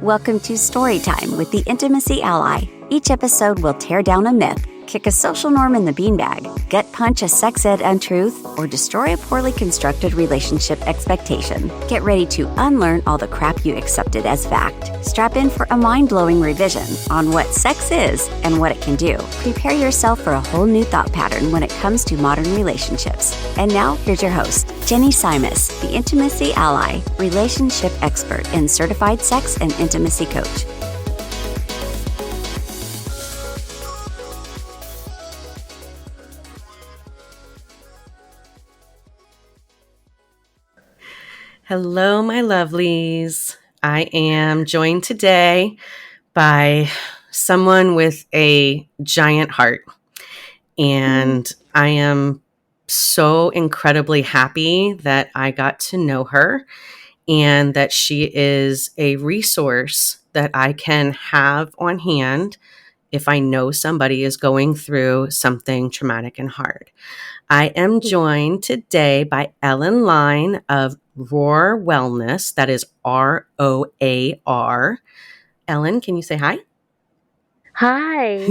Welcome to Storytime with the Intimacy Ally. Each episode will tear down a myth, kick a social norm in the beanbag, gut punch a sex ed untruth, or destroy a poorly constructed relationship expectation. Get ready to unlearn all the crap you accepted as fact. Strap in for a mind-blowing revision on what sex is and what it can do. Prepare yourself for a whole new thought pattern when it comes to modern relationships. And now, here's your host, Jenny Simas, the Intimacy Ally, relationship expert and certified sex and intimacy coach. Hello, my lovelies. I am joined today by someone with a giant heart. And I am so incredibly happy that I got to know her and that she is a resource that I can have on hand if I know somebody is going through something traumatic and hard. I am joined today by Ellen Line of Roar Wellness. That is ROAR. Ellen, can you say hi? Hi.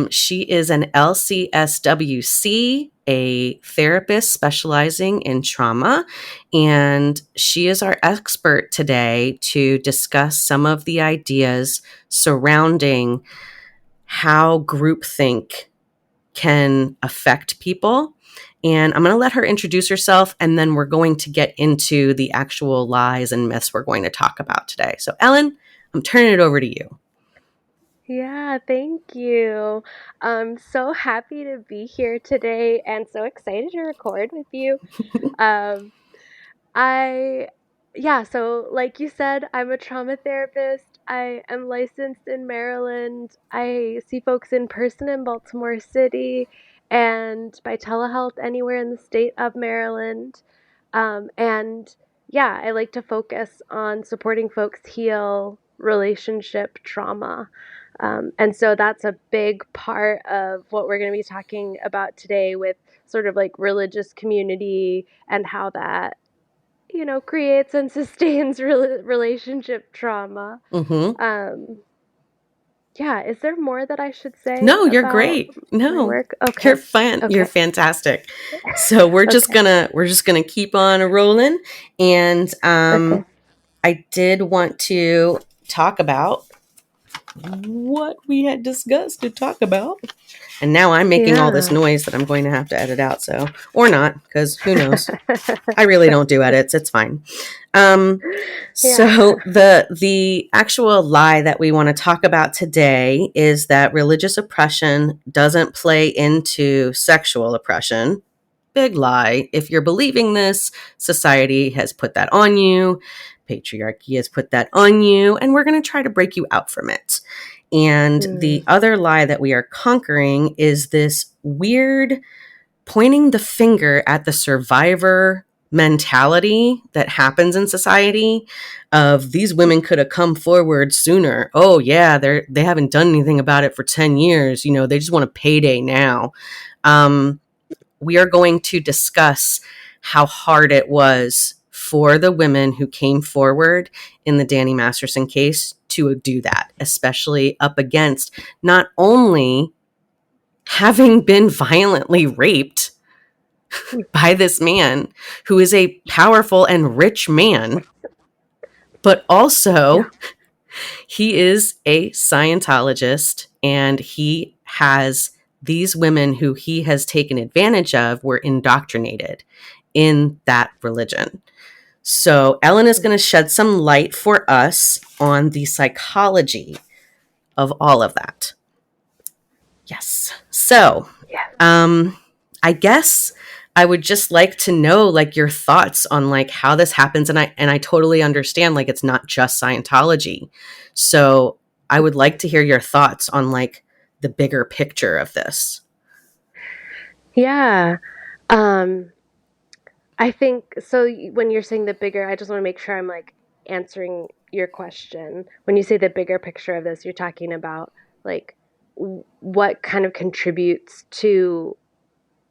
She is an LCSW-C, a therapist specializing in trauma, and she is our expert today to discuss some of the ideas surrounding how groupthink can affect people. And I'm going to let her introduce herself, and then we're going to get into the actual lies and myths we're going to talk about today. So, Ellen, I'm turning it over to you. Yeah, thank you. I'm so happy to be here today and so excited to record with you. Um, so like you said, I'm a trauma therapist. I am licensed in Maryland. I see folks in person in Baltimore City and by telehealth anywhere in the state of Maryland. I like to focus on supporting folks heal relationship trauma. And so that's a big part of what we're going to be talking about today with sort of like religious community and how that, creates and sustains relationship trauma. Mm-hmm. Is there more that I should say? No, you're about great. No, my work? Okay. you're fine. Okay. You're fantastic. So we're just Okay. gonna keep on rolling. And Okay. I did want to talk about what we had discussed to talk about. And now I'm making all this noise that I'm going to have to edit out. So, or not, because who knows? I really don't do edits. It's fine. So the actual lie that we want to talk about today is that religious oppression doesn't play into sexual oppression. Big lie. If you're believing this, society has put that on you. Patriarchy has put that on you. And we're going to try to break you out from it. And the other lie that we are conquering is this weird pointing the finger at the survivor mentality that happens in society of these women could have come forward sooner. Oh yeah, they haven't done anything about it for 10 years. They just want a payday now. We are going to discuss how hard it was for the women who came forward in the Danny Masterson case to do that, especially up against not only having been violently raped by this man who is a powerful and rich man, but also he is a Scientologist and he has these women who he has taken advantage of were indoctrinated in that religion. So Ellen is going to shed some light for us on the psychology of all of that. Yes. So, I guess I would just like to know like your thoughts on like how this happens. And I totally understand like it's not just Scientology. So I would like to hear your thoughts on like the bigger picture of this. Yeah. I think so. When you're saying the bigger, I just want to make sure I'm like answering your question. When you say the bigger picture of this, you're talking about like what kind of contributes to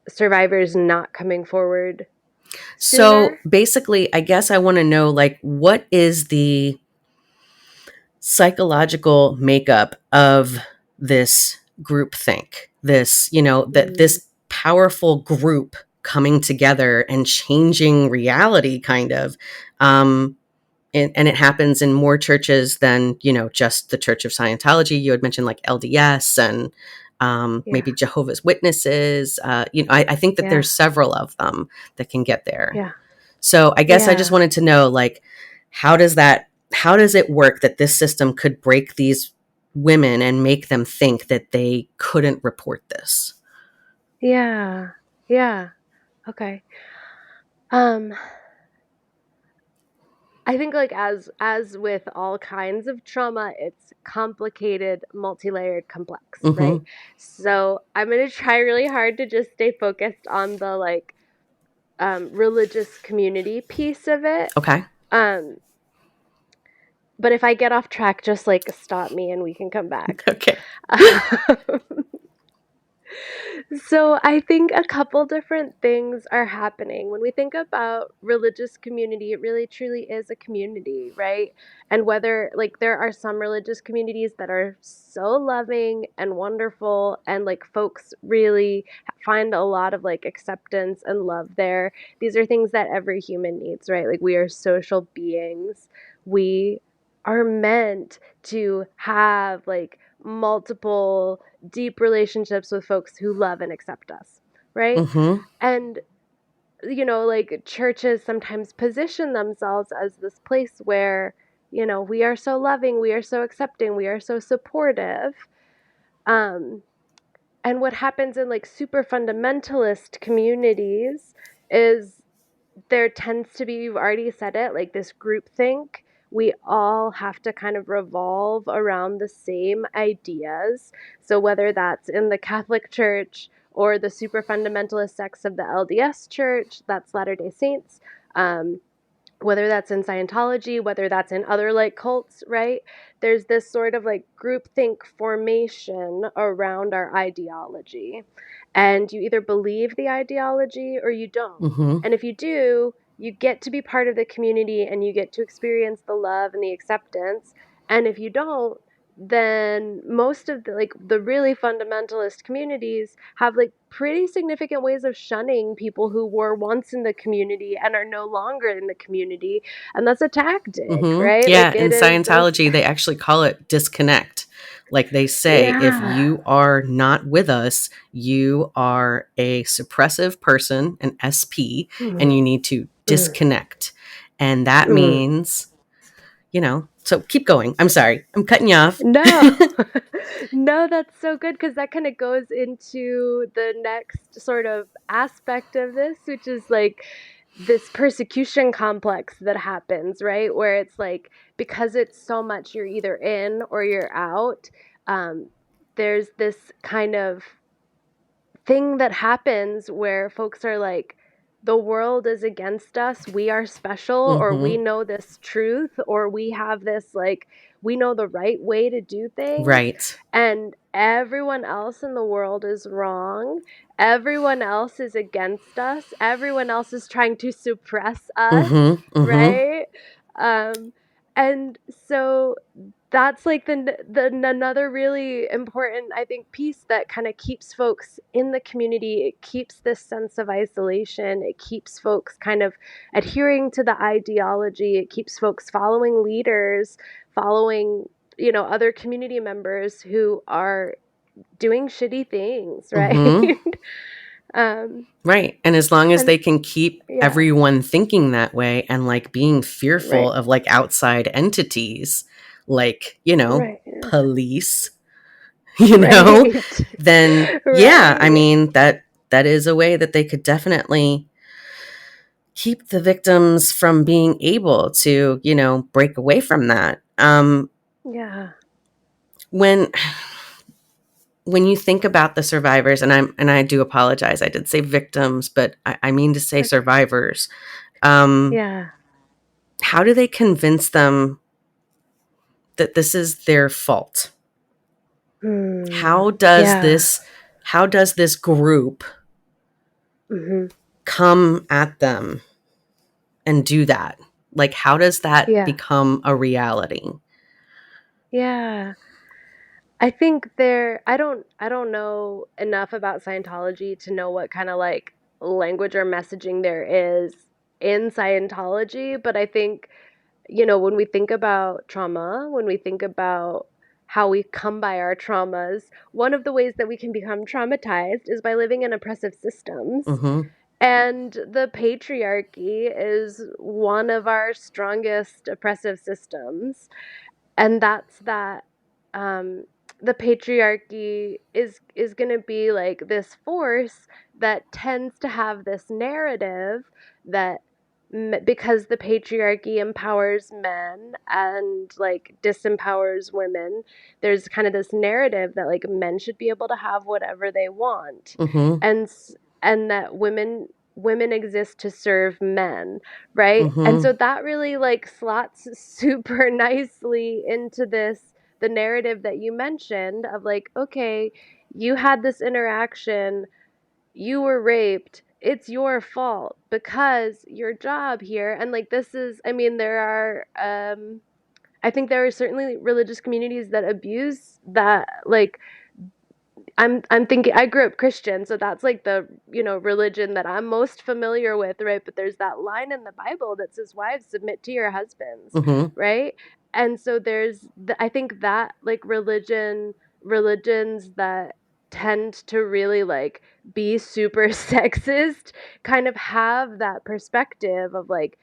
survivors not coming forward sooner? So basically, I guess I want to know like what is the psychological makeup of this groupthink, this, that this powerful group coming together and changing reality kind of. And it happens in more churches than, just the Church of Scientology. You had mentioned like LDS and maybe Jehovah's Witnesses. I think that there's several of them that can get there. Yeah. So I guess I just wanted to know, like, how does it work that this system could break these women and make them think that they couldn't report this? Yeah. Okay. I think like as with all kinds of trauma, it's complicated, multi-layered, complex, right? So I'm gonna try really hard to just stay focused on the like religious community piece of it. Okay. But if I get off track, just like stop me and we can come back. Okay. So I think a couple different things are happening. When we think about religious community, it really truly is a community, right? And whether like there are some religious communities that are so loving and wonderful and like folks really find a lot of like acceptance and love there. These are things that every human needs, right? Like we are social beings. We are meant to have like multiple deep relationships with folks who love and accept us, right? And like churches sometimes position themselves as this place where we are so loving, we are so accepting, we are so supportive. And what happens in like super fundamentalist communities is there tends to be, you've already said it, like this groupthink. We all have to kind of revolve around the same ideas. So whether that's in the Catholic Church or the super fundamentalist sects of the LDS Church, that's Latter-day Saints, whether that's in Scientology, whether that's in other like cults, right? There's this sort of like groupthink formation around our ideology. And you either believe the ideology or you don't. And if you do, you get to be part of the community and you get to experience the love and the acceptance. And if you don't, then most of the really fundamentalist communities have like pretty significant ways of shunning people who were once in the community and are no longer in the community. And that's a tactic, right? Yeah, like in Scientology, they actually call it disconnect. Like they say, if you are not with us, you are a suppressive person, an SP, and you need to disconnect. And that means, so keep going. I'm sorry. I'm cutting you off. No, no, that's so good because that kind of goes into the next sort of aspect of this, which is like this persecution complex that happens, right? Where it's like, because it's so much you're either in or you're out, there's this kind of thing that happens where folks are like, the world is against us, we are special, or we know this truth, or we have this like, we know the right way to do things. Right. And everyone else in the world is wrong. Everyone else is against us. Everyone else is trying to suppress us, right? And so that's like the another really important, I think, piece that kind of keeps folks in the community. It keeps this sense of isolation. It keeps folks kind of adhering to the ideology. It keeps folks following leaders, following, other community members who are doing shitty things, right? Right. And as long as they can keep everyone thinking that way and like being fearful of like outside entities, like, police, then yeah, I mean, that is a way that they could definitely keep the victims from being able to, break away from that. When you think about the survivors, and I do apologize, I did say victims, but I mean to say survivors. How do they convince them that this is their fault? How does this group come at them and do that? Like, how does that become a reality? Yeah. I think I don't know enough about Scientology to know what kind of like language or messaging there is in Scientology, but I think, when we think about trauma, when we think about how we come by our traumas, one of the ways that we can become traumatized is by living in oppressive systems. Mm-hmm. And the patriarchy is one of our strongest oppressive systems. And that's that um, the patriarchy is going to be like this force that tends to have this narrative that because the patriarchy empowers men and like disempowers women, there's kind of this narrative that like men should be able to have whatever they want, Mm-hmm. and and that women exist to serve men, right? And Mm-hmm. so that really like slots super nicely into the narrative that you mentioned of like, okay, you had this interaction, you were raped, it's your fault because your job here. And like, this is, I mean, there are I think there are certainly religious communities that abuse that, like, I'm thinking I grew up Christian, so that's like the, religion that I'm most familiar with, right? But there's that line in the Bible that says, "Wives, submit to your husbands," Mm-hmm. right? And so I think that like religions that tend to really like be super sexist kind of have that perspective of like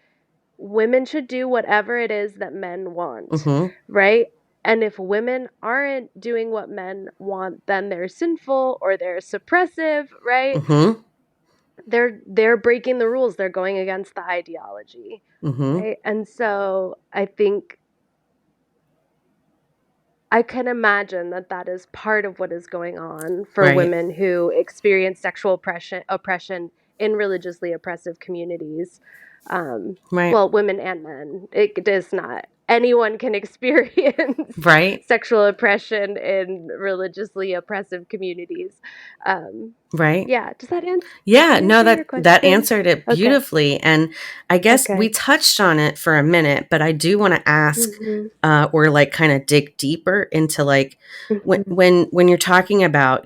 women should do whatever it is that men want, Mm-hmm. right? And if women aren't doing what men want, then they're sinful or they're suppressive, right? Mm-hmm. They're breaking the rules. They're going against the ideology, Mm-hmm. right? And so I think I can imagine that that is part of what is going on for Right. women who experience sexual oppression in religiously oppressive communities. Right. Well, women and men. It does not. Anyone can experience Right. sexual oppression in religiously oppressive communities. Um, Right. yeah. Does Yeah, that no, answer your that question? answered it Okay. beautifully. And I guess we Okay. touched on it for a minute, but I do want to ask Mhm. or like kind of dig deeper into like Mhm. when you're talking about,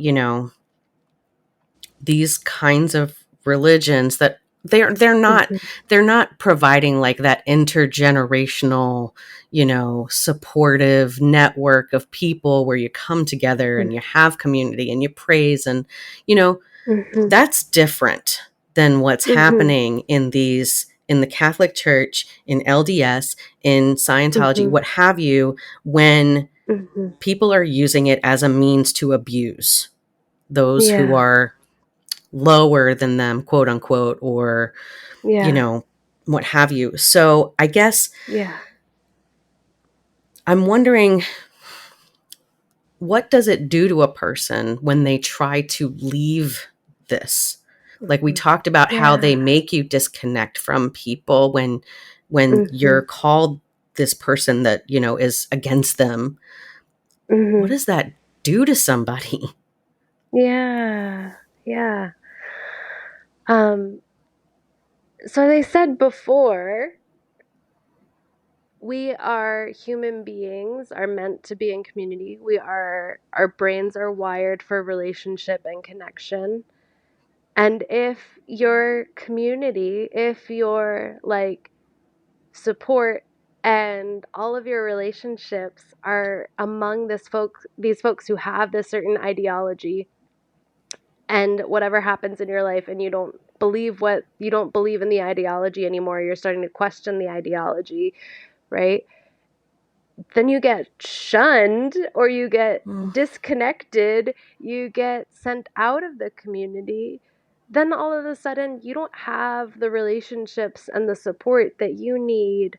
these kinds of religions that Mhm. they're not providing like that intergenerational, supportive network of people where you come together and you have community and you praise and you know Mhm. that's different than what's Mhm. happening in the Catholic Church, in LDS, in Scientology, Mhm. what have you, when Mhm. people are using it as a means to abuse those who Yeah. are lower than them, quote unquote, or, you Yeah. know, what have you. So I guess Yeah. I'm wondering, what does it do to a person when they try to leave this? Like we Mhm. talked about how they Yeah. make you disconnect from people when you're Mhm. called this person that, is against them. What Mhm. does that do to somebody? Yeah. Yeah. Um, so they said before, we are human beings, are meant to be in community. Our brains are wired for relationship and connection. And if your community, if your like support and all of your relationships are among these folks who have this certain ideology, and whatever happens in your life and you don't believe in the ideology anymore, you're starting to question the ideology, right? Then you get shunned or you get Mm, disconnected, you get sent out of the community. Then all of a sudden you don't have the relationships and the support that you need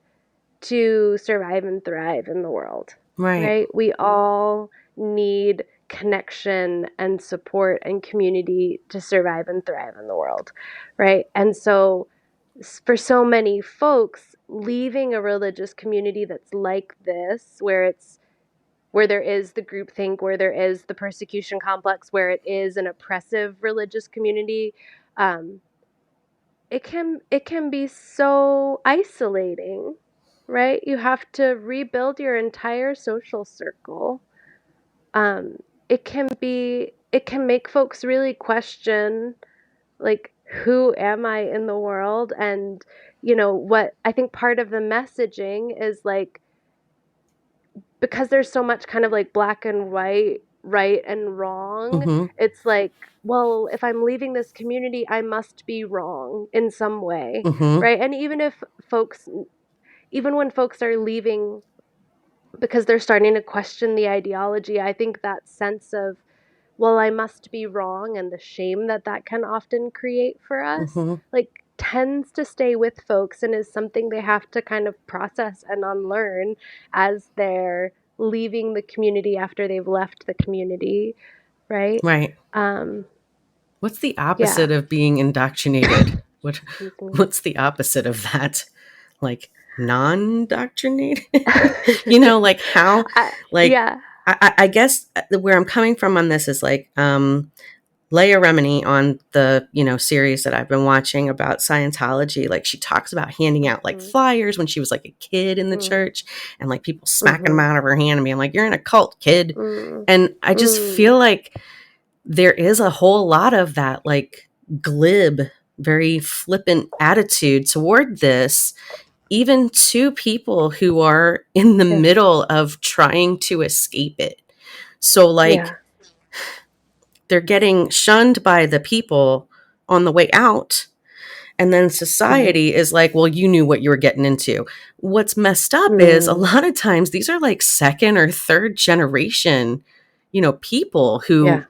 to survive and thrive in the world, right, right? We all need connection and support and community to survive and thrive in the world, right? And so, for so many folks, leaving a religious community that's like this, where there is the groupthink, where there is the persecution complex, where it is an oppressive religious community, um, it can be so isolating, right? You have to rebuild your entire social circle. It can make folks really question, like, who am I in the world? And, what I think part of the messaging is like, because there's so much kind of like black and white, right and wrong, Mm-hmm. it's like, well, if I'm leaving this community, I must be wrong in some way, Mm-hmm. right? And even when folks are leaving because they're starting to question the ideology, I think that sense of, well, I must be wrong, and the shame that that can often create for us, Mm-hmm. like, tends to stay with folks and is something they have to kind of process and unlearn as they're leaving the community after they've left the community, right? Right. Um, What's the yeah. opposite of being indoctrinated? Excuse me. What's the opposite of that? Like non-indoctrinated? Like how, I, like, yeah. I guess where I'm coming from on this is like, Leah Remini on the, series that I've been watching about Scientology, like she talks about handing out like Mm-hmm. flyers when she was like a kid in the Mm-hmm. church and like people smacking them Mm-hmm. out of her hand and being like, you're in a cult, kid. Mm-hmm. And I just feel like there is a whole lot of that like glib, very flippant attitude toward this, even to people who are in the Yeah. middle of trying to escape it. So Yeah. like they're getting shunned by the people on the way out. And then Mm-hmm. society is like, well, you knew what you were getting into. What's messed up is a Mm-hmm. lot of times these are like second or third generation, people Yeah. who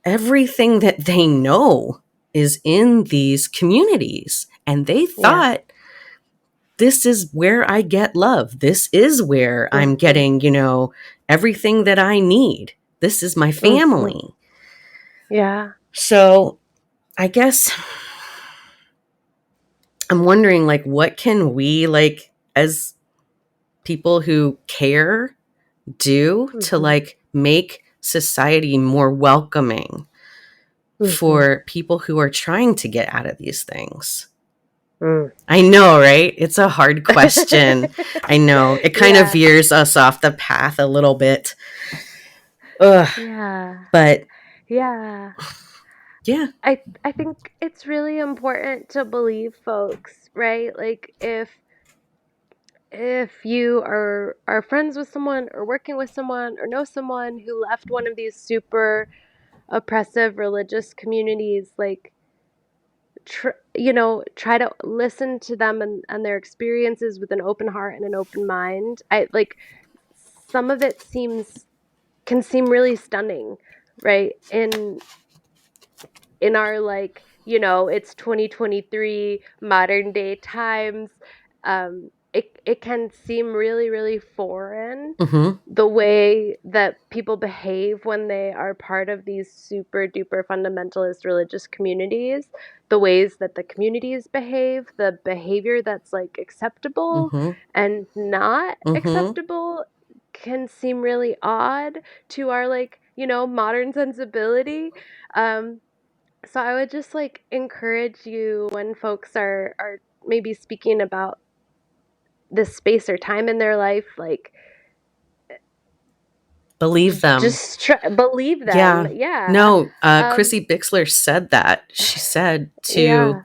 everything that they know is in these communities. And they Yeah. thought, this is where I get love. This is where I'm Mm-hmm. getting, everything that I need. This is my Mm-hmm. family. Yeah. So I guess I'm wondering, like, what can we, like, as people who care, do to, Mm-hmm. like, make society more welcoming Mm-hmm. for people who are trying to get out of these things? Mm. I know, right? It's a hard question. I know. It kind of Yeah. veers us off the path a little bit. Ugh. Yeah. But Yeah. yeah. I think it's really important to believe folks, right? Like, if you are friends with someone or working with someone or know someone who left one of these super oppressive religious communities, like, try to listen to them and their experiences with an open heart and an open mind. I like, some of it can seem really stunning, right? In our, like, it's 2023 modern day times. It can seem really, really foreign, Mm-hmm. the way that people behave when they are part of these super duper fundamentalist religious communities, the ways that the communities behave, the behavior that's like acceptable Mm-hmm. and not Mm-hmm. acceptable, can seem really odd to our, like, modern sensibility. um so I would just, like, encourage you, when folks are maybe speaking about this space or time in their life, like, Believe them. just believe them. Yeah. Yeah. No, Um, Chrissy Bixler said that. She said to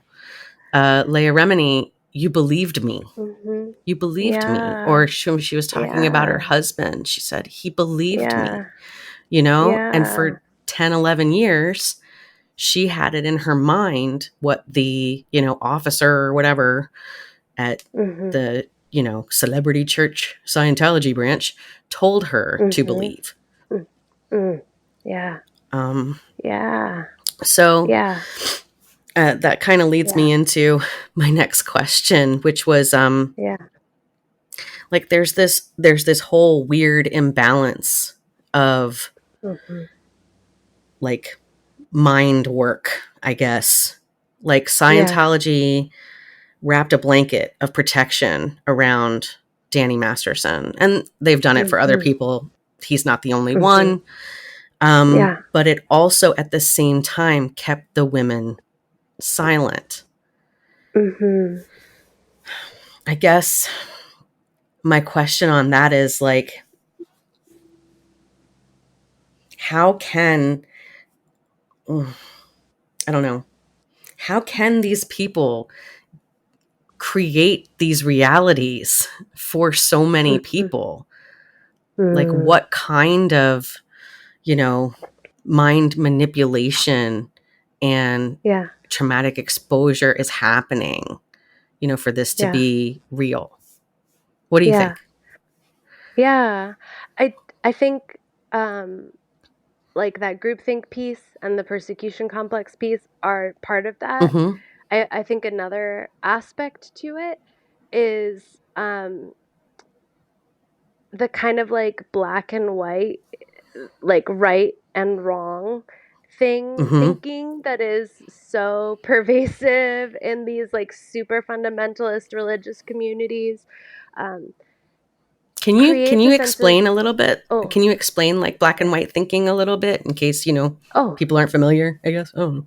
yeah. Leah Remini, you believed me. Mhm. You believed me. Yeah. Or she was talking about her Yeah. husband. She said, he believed me, Yeah. and Yeah. for 10, 11 years, she had it in her mind what the, officer or whatever at Mhm. the, celebrity church Scientology branch told her to Mhm. believe. Mm. Mm. Yeah. Um, Yeah. so Yeah. that kind of leads Yeah. me into my next question, which was, Yeah. like, there's this whole weird imbalance of Mhm. like mind work, I guess. Like Yeah. Scientology wrapped a blanket of protection around Danny Masterson, and they've done it for other Mhm. people. He's not the only Mhm. one. Yeah. But it also at the same time kept the women silent. Mhm. I guess my question on that is like, how can, I don't know, how can these people create these realities for so many Mhm. people? Like, Mm. what kind of, you know, mind manipulation and Yeah. traumatic exposure is happening, for this to Yeah. be real? What do you Yeah. think? Yeah. I think like that groupthink piece and the persecution complex piece are part of that. Mm-hmm. I think another aspect to it is the kind of like black and white, like right and wrong Mm-hmm. thinking that is so pervasive in these like super fundamentalist religious communities, um, Can creates you a sense of explain a little bit? oh Can you explain like black and white thinking a little bit in case, oh people aren't familiar, I guess? Oh.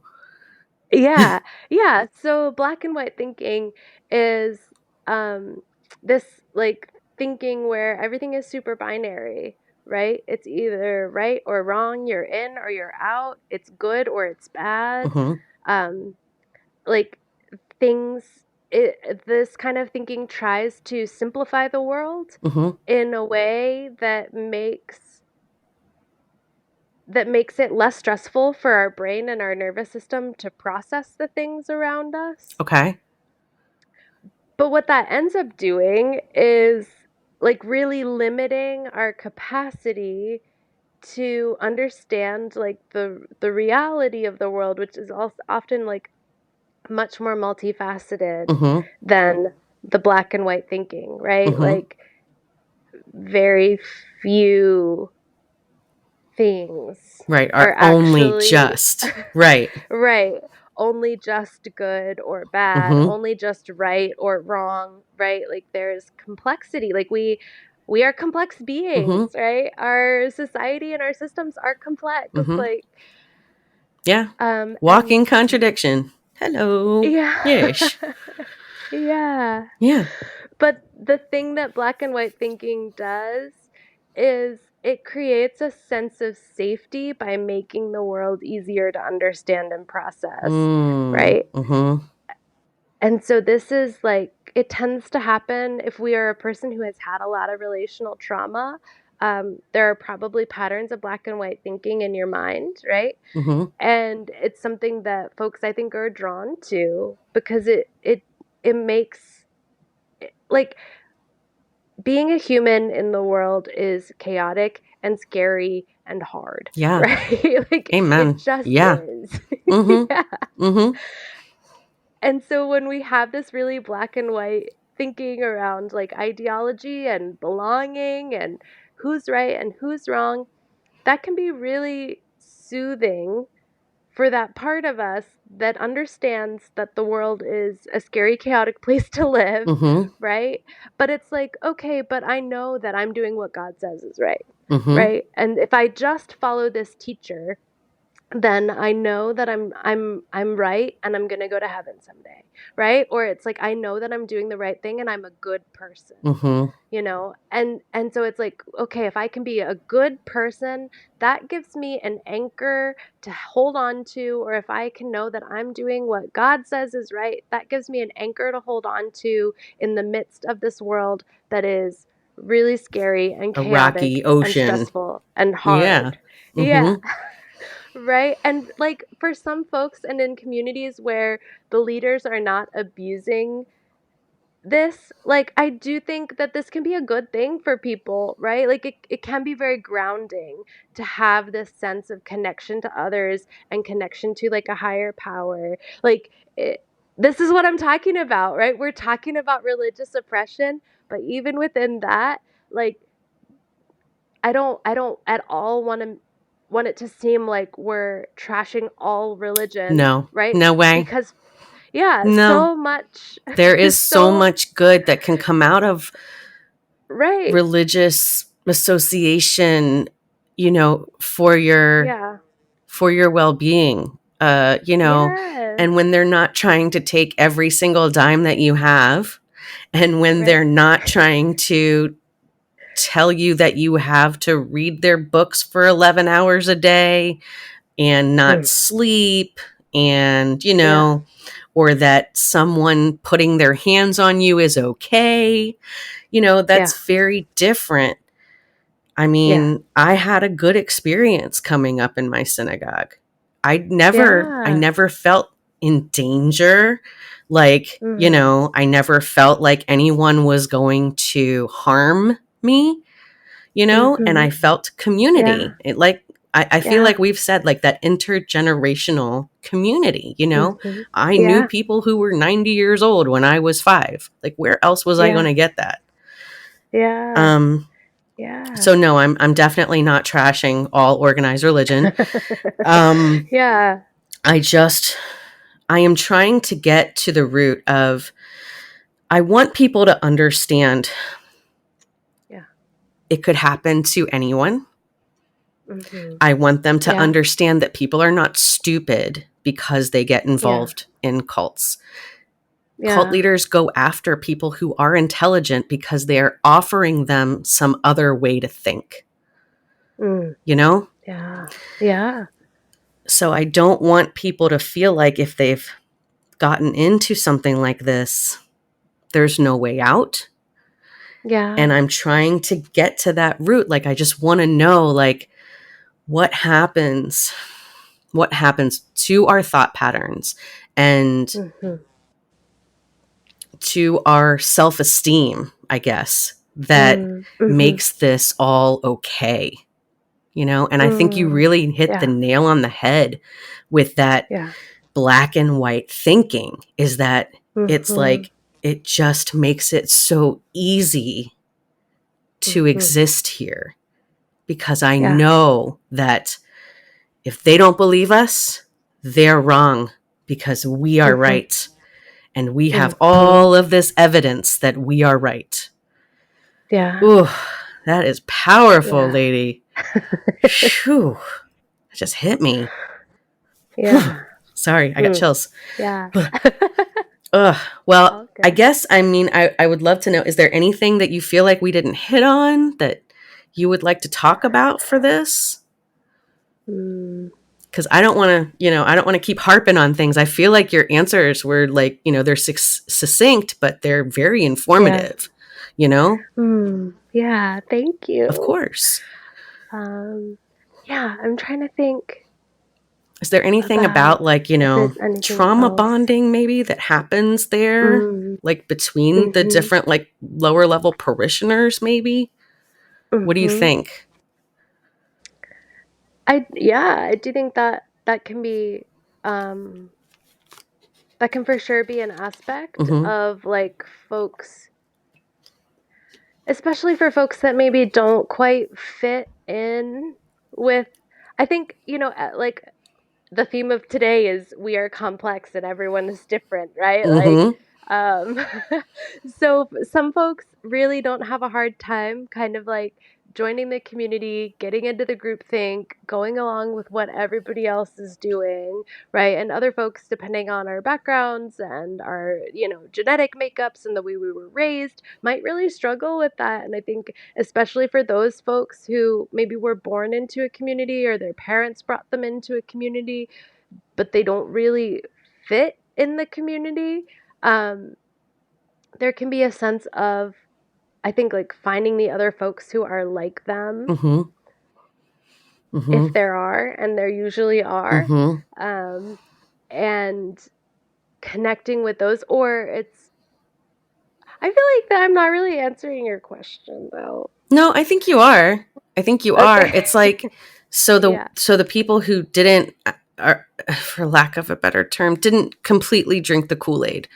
yeah, yeah. So black and white thinking is um, this like thinking where everything is super binary, right? It's either right or wrong, you're in or you're out, it's good or it's bad. Mm-hmm. Um, like things, this kind of thinking tries to simplify the world Mm-hmm. in a way that makes it less stressful for our brain and our nervous system to process the things around us. Okay. But what that ends up doing is like really limiting our capacity to understand like the reality of the world, which is also often like much more multifaceted Mm-hmm. than the black and white thinking, right? Mm-hmm. Like very few things Right. are Are only actually just. Right. right. Only just good or bad, Mm-hmm. only just right or wrong, right? Like there's complexity. Like we are complex Mm-hmm. beings, right? Our society and our systems are complex. Mm-hmm. Like Yeah. and Walking contradiction. Hello. yeah. Yes. Yeah. Yeah. But the thing that black and white thinking does is it creates a sense of safety by making the world easier to understand and process, right? Mm-hmm. And so this is like, it tends to happen if we are a person who has had a lot of relational trauma. There are probably patterns of black and white thinking in your mind, right? Mm-hmm. And it's something that folks I think are drawn to because it makes like being a human in the world is chaotic and scary and hard, Yeah. right? Like it Amen. just Yeah. is. Mm-hmm. Yeah. Mm-hmm. And so when we have this really black and white thinking around like ideology and belonging and who's right and who's wrong, that can be really soothing for that part of us that understands that the world is a scary, chaotic place to live, Mm-hmm. right? But it's like, okay, but I know that I'm doing what God says is right, Mm-hmm. right? And if I just follow this teacher, then I know that I'm right and I'm going to go to heaven someday, right? Or it's like I know that I'm doing the right thing and I'm a good person, Mm-hmm. and so it's like, okay, if I can be a good person, that gives me an anchor to hold on to. Or if I can know that I'm doing what God says is right, that gives me an anchor to hold on to in the midst of this world that is really scary and A rocky chaotic and ocean. stressful and Yeah. hard. Yeah. Mm-hmm. Right. And like for some folks and in communities where the leaders are not abusing this, like I do think that this can be a good thing for people, right? Like it can be very grounding to have this sense of connection to others and connection to like a higher power. Like this is what I'm talking about, right? We're talking about religious oppression, but even within that, like I don't at all want it to seem like we're trashing all religion, No. right? No way. Because yeah, No. so much There is so so much good that can come out of right. religious association, for your Yeah. well-being. Yes. And when they're not trying to take every single dime that you have, And when they're not trying to tell you that you have to read their books for 11 hours a day and not sleep, and, or that someone putting their hands on you is okay. That's very different. I mean, I had a good experience coming up in my synagogue. I never felt in danger. Like, I never felt like anyone was going to harm me, and I felt community. I feel like we've said, like, that intergenerational community, I knew people who were 90 years old when I was 5. Like, where else was I going to get that? So no, I'm definitely not trashing all organized religion. I am trying to get to the root of, I want people to understand it could happen to anyone. I want them to understand that people are not stupid because they get involved in cults. Cult leaders go after people who are intelligent because they are offering them some other way to think. So I don't want people to feel like if they've gotten into something like this, there's no way out. And I'm trying to get to that root. Like, I just want to know, like, what happens to our thought patterns and to our self-esteem, I guess, that makes this all okay. And I think you really hit the nail on the head with that black and white thinking, is that it's like, it just makes it so easy to exist here, because I know that if they don't believe us, they're wrong, because we are right. And we have all of this evidence that we are right. Ooh, that is powerful, lady. Phew. That just hit me. Sorry, I got chills. Well, I guess, I mean, I would love to know, is there anything that you feel like we didn't hit on that you would like to talk about for this? Because I don't want to, keep harping on things. I feel like your answers were like, they're succinct, but they're very informative, thank you. Of course. I'm trying to think. Is there anything about like, trauma bonding maybe that happens there, like between the different, like, lower level parishioners maybe? What do you think? I do think that can be, that can for sure be an aspect of, like, folks, especially for folks that maybe don't quite fit in with, I think, like, the theme of today is we are complex and everyone is different, right? Like, so some folks really don't have a hard time kind of like joining the community, getting into the group think, going along with what everybody else is doing, right? And other folks, depending on our backgrounds and our, genetic makeups and the way we were raised, might really struggle with that. And I think especially for those folks who maybe were born into a community or their parents brought them into a community, but they don't really fit in the community, there can be a sense of, I think, like, finding the other folks who are like them, if there are, and there usually are, and connecting with those. Or I feel like that I'm not really answering your question, though. No, I think you are. It's like, so the people who didn't, are, for lack of a better term, didn't completely drink the Kool-Aid,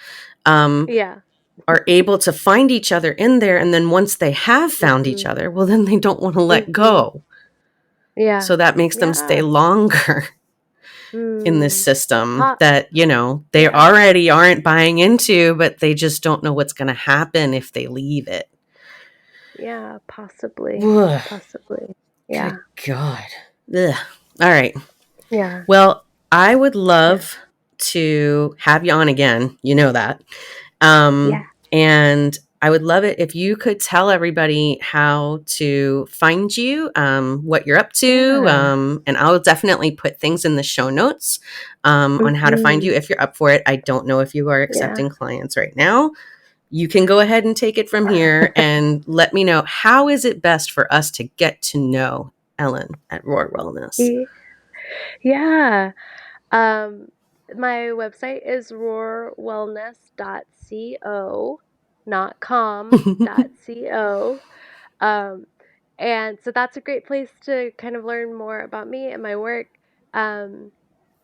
are able to find each other in there. And then once they have found each other, well, then they don't want to let go. So that makes them stay longer in this system that, they already aren't buying into, but they just don't know what's going to happen if they leave it. Yeah, possibly. Yeah. Good God. Ugh. All right. Yeah. Well, I would love to have you on again. You know that. And I would love it if you could tell everybody how to find you, what you're up to. And I'll definitely put things in the show notes on how to find you if you're up for it. I don't know if you are accepting clients right now. You can go ahead and take it from here and let me know, how is it best for us to get to know Ellen at Roar Wellness? Yeah. My website is roarwellness.co, not com.co. And so that's a great place to kind of learn more about me and my work.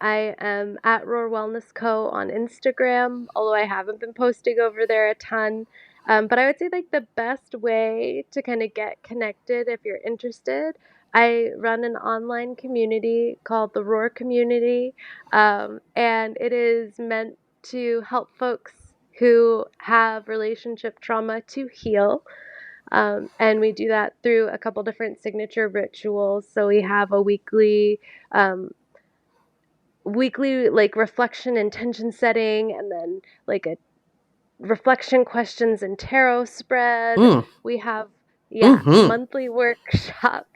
I am at Roar Wellness Co. on Instagram, although I haven't been posting over there a ton. But I would say like the best way to kind of get connected if you're interested, I run an online community called the Roar Community, and it is meant to help folks who have relationship trauma to heal. And we do that through a couple different signature rituals. So we have a weekly like reflection intention setting, and then like a reflection questions and tarot spread. We have monthly workshops,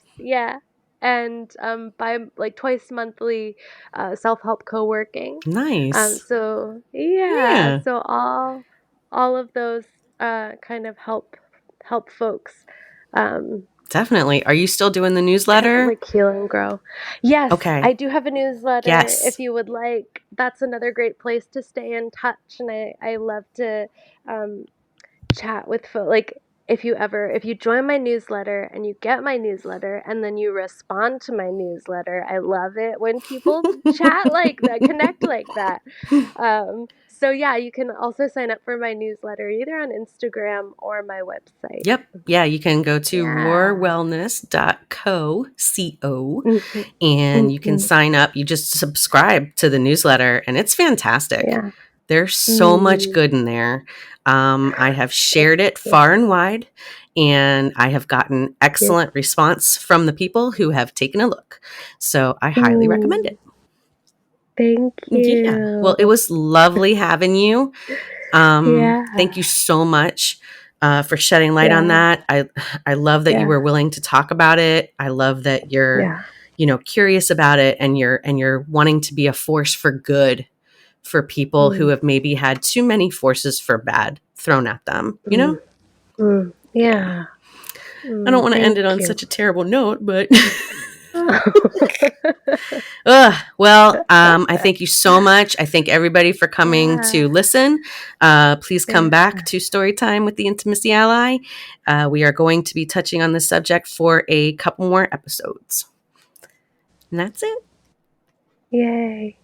and by like twice monthly self-help co-working. Nice. So all of those kind of help folks. Definitely. Are you still doing the newsletter? Like heal and grow. Yes. Okay. I do have a newsletter. Yes. If you would like, that's another great place to stay in touch. And I love to chat with folks. Like if you join my newsletter and you get my newsletter and then you respond to my newsletter, I love it when people chat like that, connect like that. So yeah, you can also sign up for my newsletter either on Instagram or my website. Yep. Yeah, you can go to roarwellness.co, and you can sign up. You just subscribe to the newsletter, and it's fantastic. Yeah. There's so much good in there. I have shared it far and wide, and I have gotten excellent response from the people who have taken a look. So I highly recommend it. Thank you. Yeah. Well, it was lovely having you. Thank you so much for shedding light on that. I love that you were willing to talk about it. I love that you're, curious about it, and you're wanting to be a force for good for people who have maybe had too many forces for bad thrown at them, Yeah. I don't want to end it on such a terrible note, but I thank you so much. I thank everybody for coming to listen. Please come back to Storytime with the Intimacy Ally. We are going to be touching on this subject for a couple more episodes. And that's it. Yay.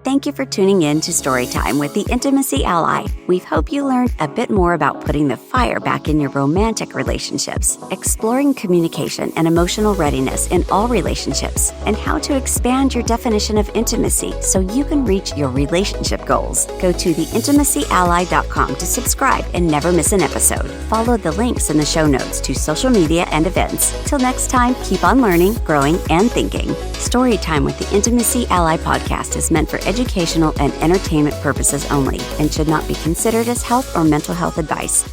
Thank you for tuning in to Storytime with the Intimacy Ally. We hope you learned a bit more about putting the fire back in your romantic relationships, exploring communication and emotional readiness in all relationships, and how to expand your definition of intimacy so you can reach your relationship goals. Go to theintimacyally.com to subscribe and never miss an episode. Follow the links in the show notes to social media and events. Till next time, keep on learning, growing, and thinking. Storytime with the Intimacy Ally podcast is meant for educational and entertainment purposes only and should not be considered as health or mental health advice.